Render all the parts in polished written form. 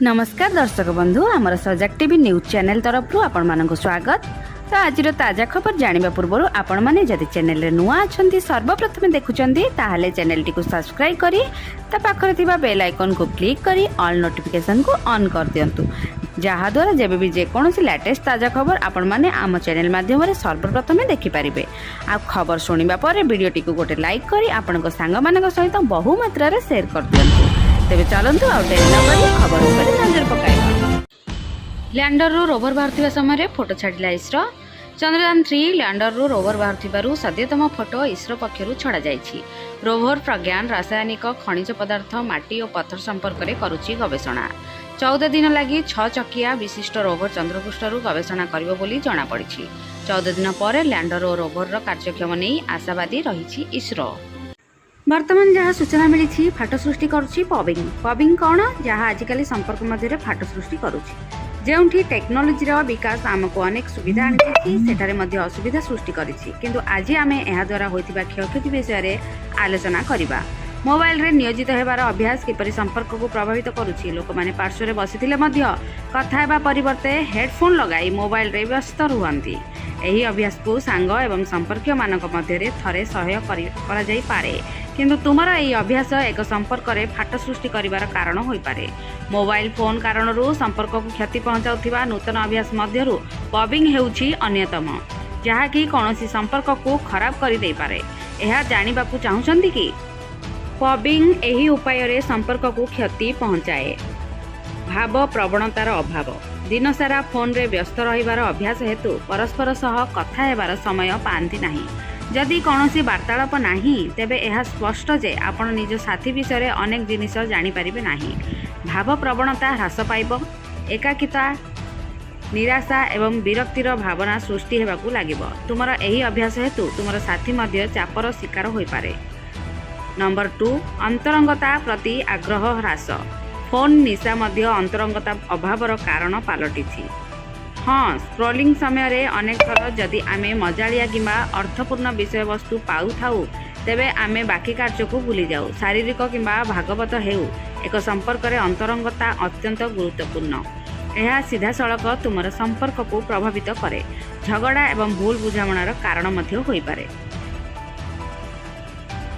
नमस्कार दर्शक बंधु आमर सजग टीवी न्यूज चैनल तरफ आपण मानक स्वागत। तो आज ताजा खबर जानिबा पूर्व आपण माने जदि चैनल रे नुआ अछंती सर्वप्रथम देखुचंती ताहाले चैनल टी को सब्सक्राइब करी ता पाखरे थिबा बेल आइकन को क्लिक करी ऑल नोटिफिकेशन को ऑन कर दियंतु जहा द्वारा जेबे भी जे कोनोसी लेटेस्ट ताजा खबर आपण माने आम चैनल माध्यम रे सर्वप्रथम देखि परिबे। आ खबर सुनिबा परे वीडियो टी को गोटे लाइक करी आपण को सांग मानक सहित बहु मात्रा रे शेयर कर दियंतु। तेबे चलंतु आ डेरी न करी खबर ऊपर नजर पकाइबा। लैंडर रो रोवर बाहर समय फोटो छाड़ा इसरो। चंद्रयान 3 लैंडर रो रोवर बाहर सद्यतम फोटो इसरो पक्षर छड़ा जाइछि। रोवर प्रज्ञान रासायनिक खनिज पदार्थ माटी और पत्थर संपर्क में करुच्ची गवेषणा। 14 दिन लगी 6 चकिया विशिष्ट रोवर चंद्रपृष्ठर गवेषणा करिबो बोली जणा पड़िछि। 14 दिन पर लैंडर और रोवर कार्यक्षम नहीं आशावादी रही इसरो। वर्तमान जहाँ सूचना मिली फाट सृष्टि करुच्ची पबिंग। पबिंग कौन जहाँ आजिकल संपर्क मध्य फाट सृष्टि करुच्ची। जेउठी टेक्नोलोजी विकास आमको अनेक सुविधा आनी असुविधा सृष्टि करिछि। किंतु आज आम यह द्वारा होइतिबा क्षयक्षति विषय आलोचना करिबा। मोबाइल रे नियोजित हेबार अभ्यास किपरि संपर्क को प्रभावित करुछि। लोक माने पार्श्व रे बसिथिले मध्य कथा हेबा परिवर्ते हेडफोन लगाई मोबाइल रे व्यस्त रुहंती। एही अभ्यास को सांग एवं संपर्क मानक मध्य थरे सहयोग करा जाई पारे। किंतु तुमर यह अभ्यास एक संपर्क में फाट सृष्टि करिवार कारण होई पारे। मोबाइल फोन कारण संपर्क को क्षति पहुंचाउथिबा नूतन अभ्यास मध्यरु पबिंग हेउछि अन्यतम, जहाँकि कौनसी संपर्क को खराब कर दे पारे। यह जानिबाकू चाहुछंती कि पबिंग एही उपाय रे संपर्क को क्षति पहुंचाए। भाव प्रवणतार अभाव। दिन सारा फोन रे व्यस्त रहिबार अभ्यास हेतु परस्पर सह कथा हेबार समय पाआंती नाही। जदि कौनसी वार्तालाप नाही तेबे यह स्पष्ट जे आपण निज साथी विषय में अनेक जिनिस जानी परिबे नाही। भाव प्रवणता ह्रास पाइब। एकाकिता निराशा एवं विरक्तिर भावना सृष्टि हेबाकू लागिब। तुमर एही अभ्यास हेतु तुमर साथी मध्य चापर शिकार होई पारे। नंबर 2 अंतरंगता प्रति आग्रह ह्रास। फोन निशा मध्य अंतरंगता अभावर कारण पलटिछि। हाँ, स्क्रोलिंग समय रे अनेक थर जदि आमे मजालिया किंबा अर्थपूर्ण विषय वस्तु पाऊ थाऊ तेबे आमे बाकी कार्य को भूली जाऊ। शारीरिक किंबा भागवत हेउ एक संपर्क रे अंतरंगता अत्यंत गुरुत्वपूर्ण। यह सीधा सड़क तुमर संपर्क को प्रभावित करे। झगड़ा एवं भूल बुझामणार कारण मध्य होई पारे।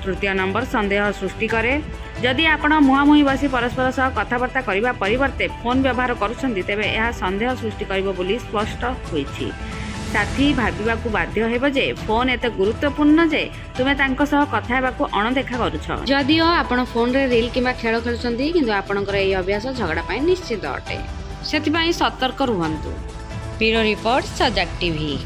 तृतीय नंबर संदेह सृष्टि करे। जदि आपण मुहांमुही बसी परस्पर सह कथबार्ता करने परिवर्ते फोन व्यवहार करुछंती तेबे यह संदेह सृष्टि करिबो बोली स्पष्ट होइछि। साथी भाबिबाकू बाध्य हेबो जे फोन एते गुरुत्वपूर्ण जे तुमे तांको सह कथा हेबाकू अणदेखा करूछ। जदिओ आपण फोन रे रील किंबा खेल खेलुछंती किंतु आपणकर एही अभ्यास झगड़ा पाई निश्चित अटे। सेति पई सतर्क रुहंतु। ब्यूरो रिपोर्ट सजग टीवी।